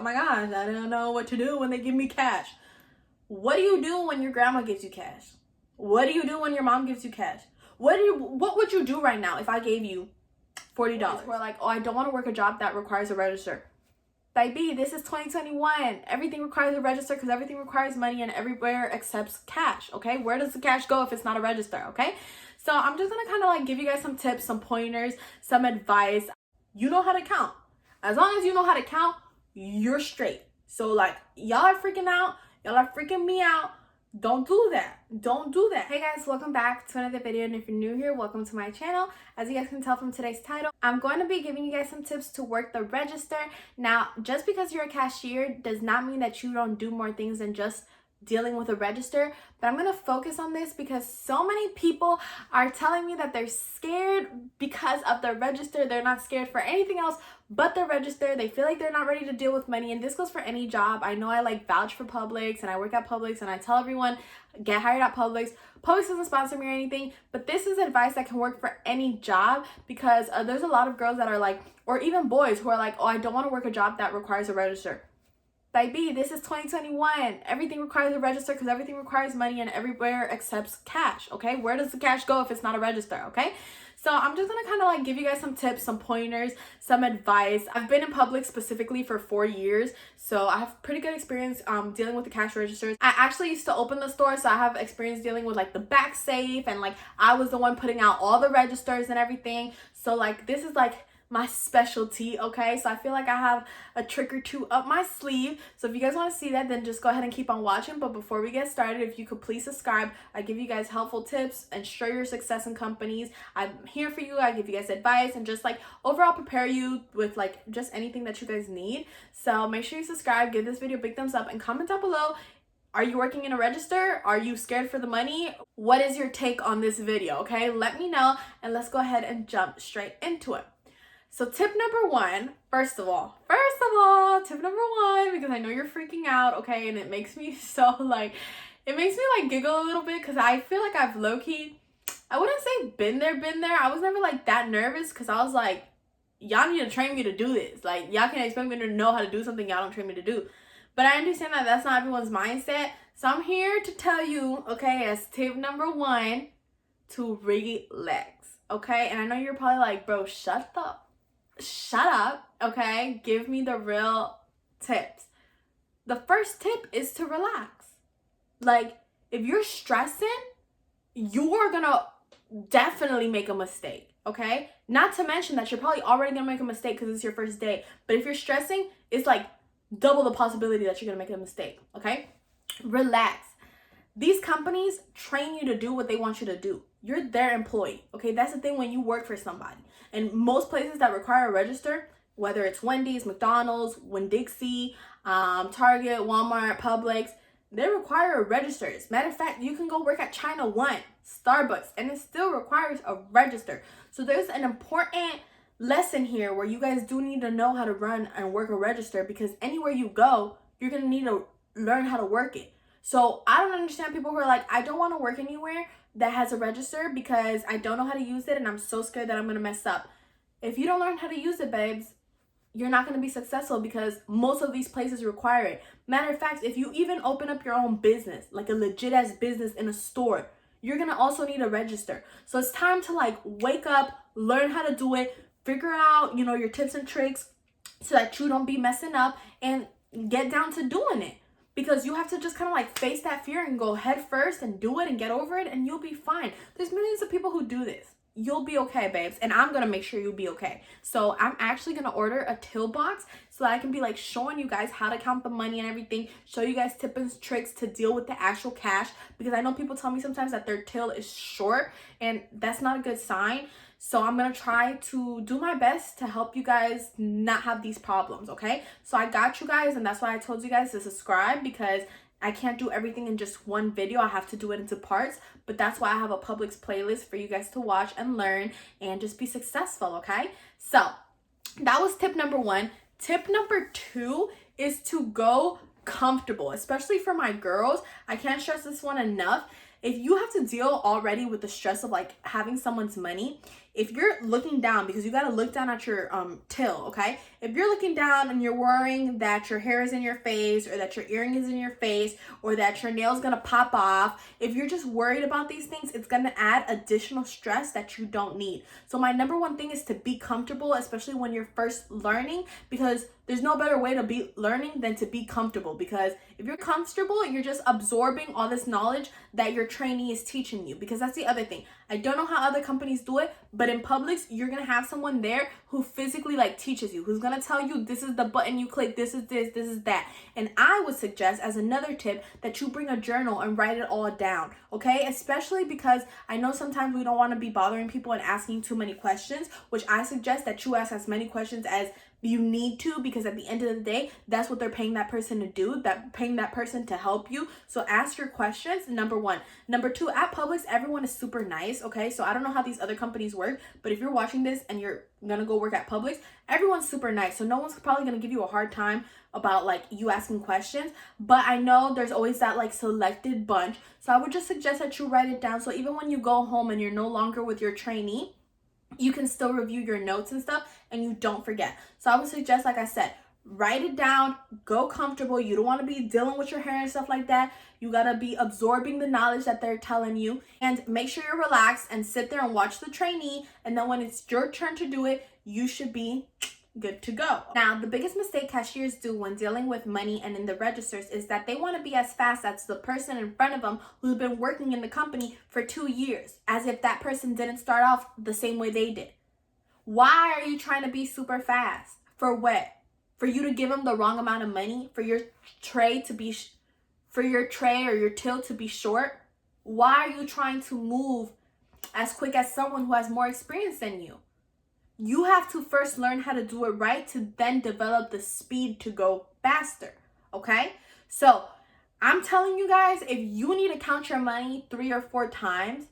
oh my gosh, I don't know what to do when they give me cash. What do you do when your grandma gives you cash? What do you do when your mom gives you cash? What would you do right now if I gave you $40? We're like, oh, I don't want to work a job that requires a register. Baby, this is 2021. Everything requires a register because everything requires money and everywhere accepts cash, okay? Where does the cash go if it's not a register, okay? So I'm just gonna kind of like give you guys some tips, some pointers, some advice. You know how to count. As long as you know how to count, you're straight. So like, y'all are freaking out. Y'all are freaking me out. Don't do that. Don't do that. Hey guys, welcome back to another video, and if you're new here, welcome to my channel. As you guys can tell from today's title, I'm going to be giving you guys some tips to work the register. Now, just because you're a cashier does not mean that you don't do more things than just dealing with a register, but I'm going to focus on this because so many people are telling me that they're scared because of the register. They're not scared for anything else but the register. They feel like they're not ready to deal with money, and this goes for any job. I know I like vouch for Publix and I work at Publix and I tell everyone get hired at Publix. Publix doesn't sponsor me or anything, but this is advice that can work for any job because there's a lot of girls that are like, or even boys who are like, oh, I don't want to work a job that requires a register. Baby, this is 2021. Everything requires a register because everything requires money and everywhere accepts cash, okay? Where does the cash go if it's not a register, okay? So I'm just gonna kind of like give you guys some tips, some pointers, some advice. I've been in Publix specifically for 4 years, so I have pretty good experience dealing with the cash registers. I actually used to open the store, so I have experience dealing with like the back safe, and like I was the one putting out all the registers and everything. So like this is like my specialty, okay? So I feel like I have a trick or two up my sleeve. So if you guys want to see that, then just go ahead and keep on watching. But before we get started, if you could please subscribe. I give you guys helpful tips and show your success in companies. I'm here for you. I give you guys advice and just like overall prepare you with like just anything that you guys need. So make sure you subscribe, give this video a big thumbs up, and comment down below. Are you working in a register? Are you scared for the money? What is your take on this video, okay? Let me know, and let's go ahead and jump straight into it. So tip number one, first of all, tip number one, because I know you're freaking out, okay? And it makes me so like, it makes me like giggle a little bit because I feel like I've low-key, I wouldn't say been there. I was never like that nervous because I was like, y'all need to train me to do this. Like, y'all can expect me to know how to do something y'all don't train me to do. But I understand that that's not everyone's mindset. So I'm here to tell you, okay, as tip number one, to relax, okay? And I know you're probably like, bro, shut up, okay? Give me the real tips. The first tip is to relax. Like, if you're stressing, you're gonna definitely make a mistake, okay? Not to mention that you're probably already gonna make a mistake because it's your first day. But if you're stressing, it's like double the possibility that you're gonna make a mistake, okay? Relax. These companies train you to do what they want you to do. You're their employee, okay? That's the thing when you work for somebody. And most places that require a register, whether it's Wendy's, McDonald's, Winn-Dixie, Target, Walmart, Publix, they require a register. As a matter of fact, you can go work at China One, Starbucks, and it still requires a register. So there's an important lesson here where you guys do need to know how to run and work a register, because anywhere you go, you're going to need to learn how to work it. So I don't understand people who are like, I don't want to work anywhere that has a register because I don't know how to use it and I'm so scared that I'm going to mess up. If you don't learn how to use it, babes, you're not going to be successful because most of these places require it. Matter of fact, if you even open up your own business, like a legit ass business in a store, you're going to also need a register. So it's time to like wake up, learn how to do it, figure out, you know, your tips and tricks so that you don't be messing up and get down to doing it. Because you have to just kind of like face that fear and go head first and do it and get over it, and you'll be fine. There's millions of people who do this. You'll be okay, babes, and I'm gonna make sure you'll be okay. So I'm actually gonna order a till box so that I can be like showing you guys how to count the money and everything, show you guys tips and tricks to deal with the actual cash, because I know people tell me sometimes that their till is short, and that's not a good sign. So I'm going to try to do my best to help you guys not have these problems, okay? So I got you guys, and that's why I told you guys to subscribe, because I can't do everything in just one video. I have to do it into parts, but that's why I have a Publix playlist for you guys to watch and learn and just be successful, okay? So that was tip number one. Tip number two is to go comfortable, especially for my girls. I can't stress this one enough. If you have to deal already with the stress of like having someone's money, if you're looking down, because you got to look down at your till, okay? If you're looking down and you're worrying that your hair is in your face, or that your earring is in your face, or that your nail's gonna pop off, if you're just worried about these things, it's gonna add additional stress that you don't need. So my number one thing is to be comfortable, especially when you're first learning, because there's no better way to be learning than to be comfortable. Because if you're comfortable, you're just absorbing all this knowledge that your trainee is teaching you. Because that's the other thing. I don't know how other companies do it, but in Publix, you're gonna have someone there who physically like teaches you, who's gonna tell you this is the button you click, this is this is that. And I would suggest, as another tip, that you bring a journal and write it all down, okay? Especially because I know sometimes we don't want to be bothering people and asking too many questions, which I suggest that you ask as many questions as you need to, because at the end of the day, that's what they're paying that person to do, paying that person to help you. So ask your questions, number one. Number two, at Publix, everyone is super nice, okay? So I don't know how these other companies work, but if you're watching this and you're gonna go work at Publix, everyone's super nice. So no one's probably gonna give you a hard time about like you asking questions, but I know there's always that like selected bunch. So I would just suggest that you write it down, so even when you go home and you're no longer with your trainee, you can still review your notes and stuff and you don't forget. So I would suggest, like I said, write it down, go comfortable. You don't want to be dealing with your hair and stuff like that. You got to be absorbing the knowledge that they're telling you, and make sure you're relaxed and sit there and watch the trainee. And then when it's your turn to do it, you should be good to go. Now, the biggest mistake cashiers do when dealing with money and in the registers is that they want to be as fast as the person in front of them who's been working in the company for 2 years, as if that person didn't start off the same way they did. Why are you trying to be super fast? For what? For you to give them the wrong amount of money? For your tray to be for your tray or your till to be short? Why are you trying to move as quick as someone who has more experience than you? You have to first learn how to do it right to then develop the speed to go faster, okay? So I'm telling you guys, if you need to count your money 3 or 4 times,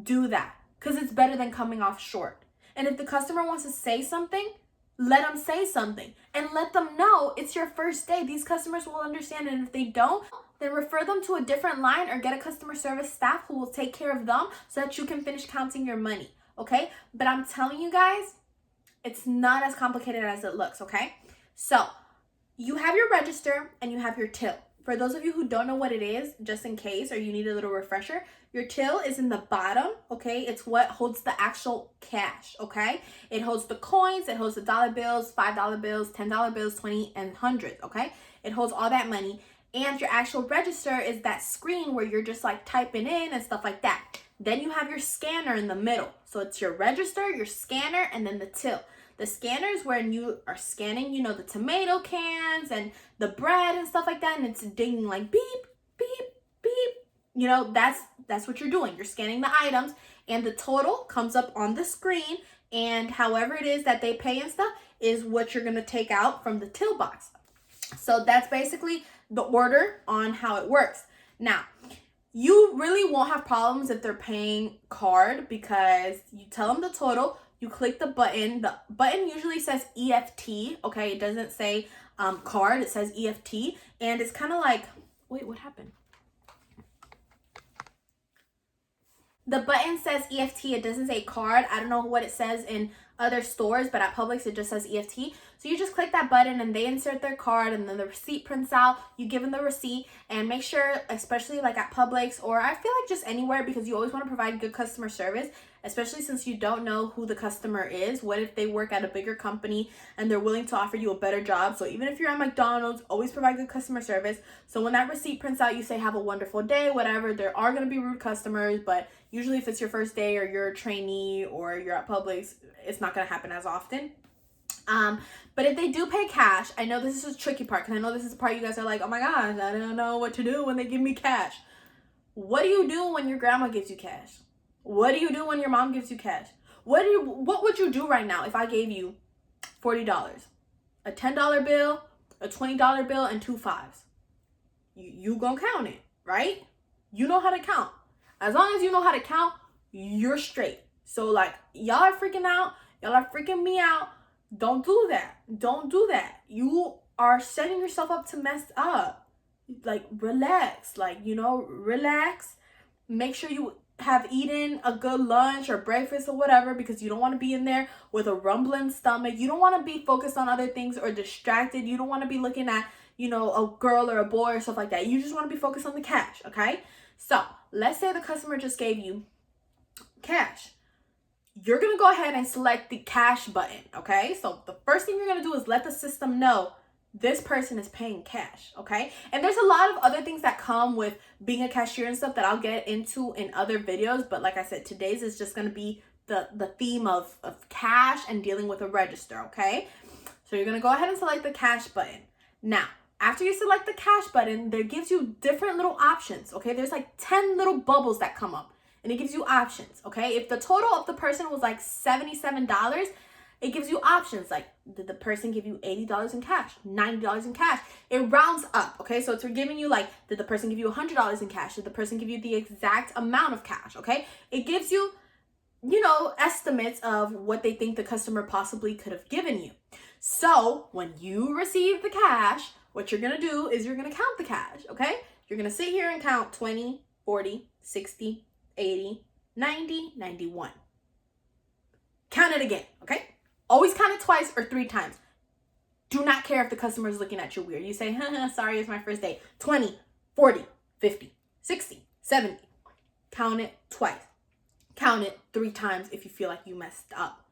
do that, because it's better than coming off short. And if the customer wants to say something, let them say something and let them know it's your first day. These customers will understand, and if they don't, then refer them to a different line or get a customer service staff who will take care of them so that you can finish counting your money, okay? But I'm telling you guys, it's not as complicated as it looks, okay? So you have your register and you have your till. For those of you who don't know what it is, just in case, or you need a little refresher, your till is in the bottom, okay? It's what holds the actual cash, okay? It holds the coins, it holds the dollar bills, $5 bills, $10 bills, 20 and hundreds, okay? It holds all that money. And your actual register is that screen where you're just like typing in and stuff like that. Then you have your scanner in the middle. So it's your register, your scanner, and then the till. The scanner is when you are scanning, you know, the tomato cans and the bread and stuff like that, and it's dinging like beep, beep, beep. You know, that's what you're doing. You're scanning the items, and the total comes up on the screen, and however it is that they pay and stuff is what you're gonna take out from the till box. So that's basically the order on how it works. Now, you really won't have problems if they're paying card, because you tell them the total, you click the button. The button usually says EFT, okay? It doesn't say card, it says EFT. And it's kind of like, wait, what happened? The button says EFT, it doesn't say card. I don't know what it says in other stores, but at Publix it just says EFT. So you just click that button and they insert their card, and then the receipt prints out. You give them the receipt, and make sure, especially like at Publix, or I feel like just anywhere, because you always want to provide good customer service, especially since you don't know who the customer is. What if they work at a bigger company and they're willing to offer you a better job? So even if you're at McDonald's, always provide good customer service. So when that receipt prints out, you say, have a wonderful day, whatever. There are going to be rude customers, but usually if it's your first day or you're a trainee or you're at Publix, it's not going to happen as often. But if they do pay cash, I know this is a tricky part, because I know this is the part you guys are like, oh my gosh, I don't know what to do when they give me cash. What do you do when your grandma gives you cash? What do you do when your mom gives you cash? What would you do right now if I gave you $40? A $10 bill, a $20 bill, and 2 5s. You gonna count it, right? You know how to count. As long as you know how to count, you're straight. So like, y'all are freaking out. Y'all are freaking me out. Don't do that. Don't do that. You are setting yourself up to mess up. Like, relax. Like, you know, relax. Make sure you have eaten a good lunch or breakfast or whatever, because you don't want to be in there with a rumbling stomach. You don't want to be focused on other things or distracted. You don't want to be looking at, a girl or a boy or stuff like that. You just want to be focused on the cash, okay? So let's say the customer just gave you cash. You're going to go ahead and select the cash button, okay? So the first thing you're going to do is let the system know this person is paying cash, okay? And there's a lot of other things that come with being a cashier and stuff that I'll get into in other videos. But like I said, today's is just going to be the theme of cash and dealing with a register, okay? So you're going to go ahead and select the cash button. Now, after you select the cash button, there gives you different little options, okay? There's like 10 little bubbles that come up, and it gives you options, okay? If the total of the person was like $77, it gives you options like, did the person give you $80 in cash, $90 in cash? It rounds up, okay? So it's giving you like, did the person give you $100 in cash? Did the person give you the exact amount of cash, okay? It gives you, estimates of what they think the customer possibly could have given you. So when you receive the cash, what you're gonna do is you're gonna count the cash, okay? You're gonna sit here and count 20, 40, 60, 80, 90, 91. Count it again, okay? Always count it twice or 3 times. Do not care if the customer is looking at you weird. You say, sorry, it's my first day. 20, 40, 50, 60, 70. Count it twice. Count it 3 times if you feel like you messed up.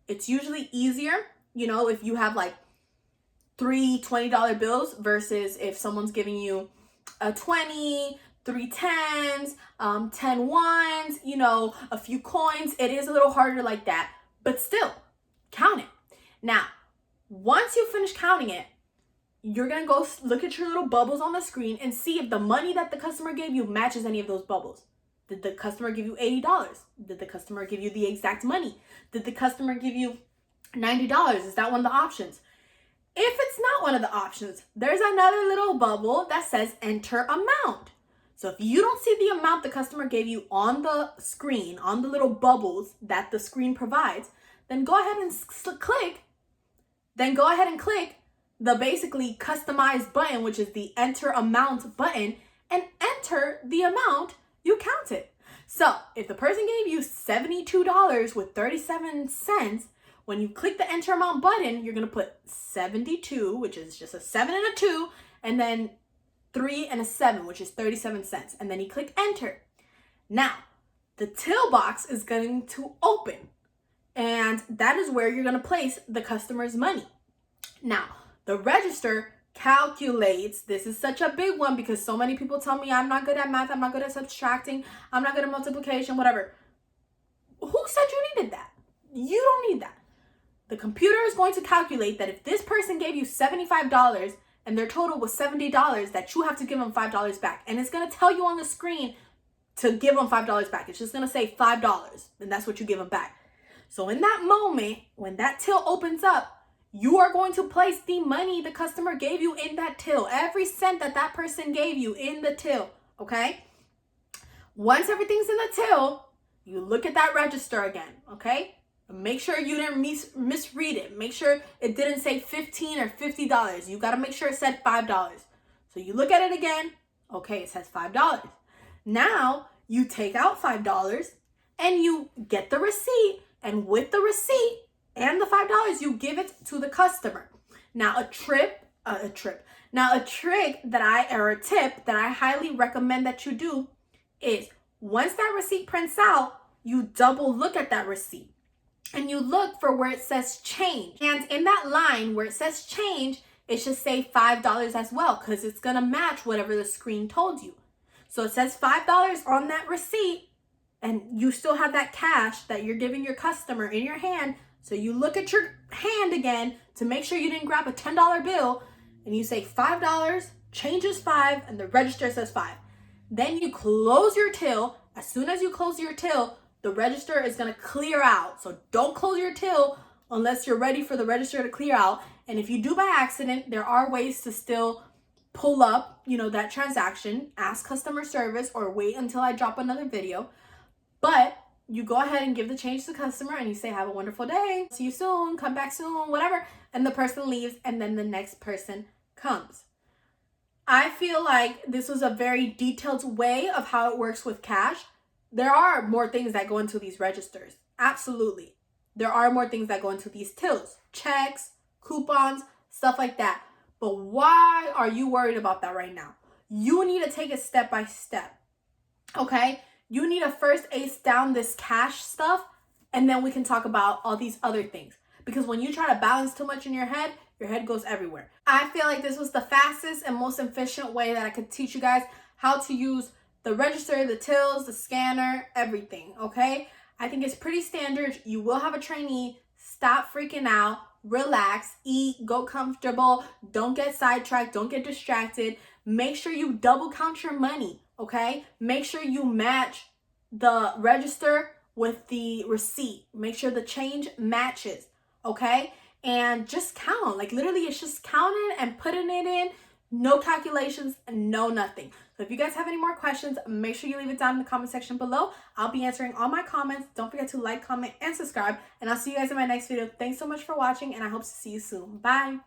It's usually easier, if you have like 3 $20 bills versus if someone's giving you a 20, 3 10s, 10 ones, a few coins. It is a little harder like that, but still, count it. Now, once you finish counting it, you're going to go look at your little bubbles on the screen and see if the money that the customer gave you matches any of those bubbles. Did the customer give you $80? Did the customer give you the exact money? Did the customer give you $90? Is that one of the options? If it's not one of the options, there's another little bubble that says enter amount. So if you don't see the amount the customer gave you on the screen, on the little bubbles that the screen provides, then go ahead and click the basically customized button, which is the enter amount button, and enter the amount you counted. So if the person gave you $72 with 37 cents, when you click the enter amount button, you're going to put 72, which is just a 7 and a 2, and then 3 and a 7, which is 37 cents. And then you click enter. Now, the till box is going to open. And that is where you're going to place the customer's money. Now, the register calculates. This is such a big one because so many people tell me I'm not good at math, I'm not good at subtracting, I'm not good at multiplication, whatever. Who said you needed that? You don't need that. The computer is going to calculate that if this person gave you $75 and their total was $70, that you have to give them $5 back. And it's going to tell you on the screen to give them $5 back. It's just going to say $5, and that's what you give them back. So in that moment, when that till opens up, you are going to place the money the customer gave you in that till. Every cent that person gave you in the till, okay? Once everything's in the till, you look at that register again, okay? Make sure you didn't misread it. Make sure it didn't say $15 or $50. You got to make sure it said $5. So you look at it again. Okay, it says $5. Now you take out $5 and you get the receipt. And with the receipt and the $5, you give it to the customer. Now a tip that I highly recommend that you do is once that receipt prints out, you double look at that receipt. And you look for where it says change. And in that line where it says change, it should say $5 as well, because it's going to match whatever the screen told you. So it says $5 on that receipt, and you still have that cash that you're giving your customer in your hand. So you look at your hand again to make sure you didn't grab a $10 bill, and you say $5, change is 5, and the register says 5. Then you close your till. As soon as you close your till, the register is going to clear out. So don't close your till unless you're ready for the register to clear out. And if you do by accident, there are ways to still pull up, that transaction, ask customer service, or wait until I drop another video. But you go ahead and give the change to the customer and you say, have a wonderful day. See you soon. Come back soon, whatever. And the person leaves and then the next person comes. I feel like this was a very detailed way of how it works with cash. there are more things that go into these registers. Absolutely. There are more things that go into these tills, checks, coupons, stuff like that. But why are you worried about that right now? You need to take it step by step. Okay? You need to first ace down this cash stuff, and then we can talk about all these other things. Because when you try to balance too much in your head goes everywhere. I feel like this was the fastest and most efficient way that I could teach you guys how to use the register, the tills, the scanner, everything, okay? I think it's pretty standard. You will have a trainee. Stop freaking out. Relax. Eat. Go comfortable. Don't get sidetracked. Don't get distracted. Make sure you double count your money, okay? Make sure you match the register with the receipt. Make sure the change matches, okay? And just count. Like, literally, it's just counting and putting it in. No calculations, no nothing. So if you guys have any more questions, make sure you leave it down in the comment section below. I'll be answering all my comments. Don't forget to like, comment, and subscribe. And I'll see you guys in my next video. Thanks so much for watching, and I hope to see you soon. Bye.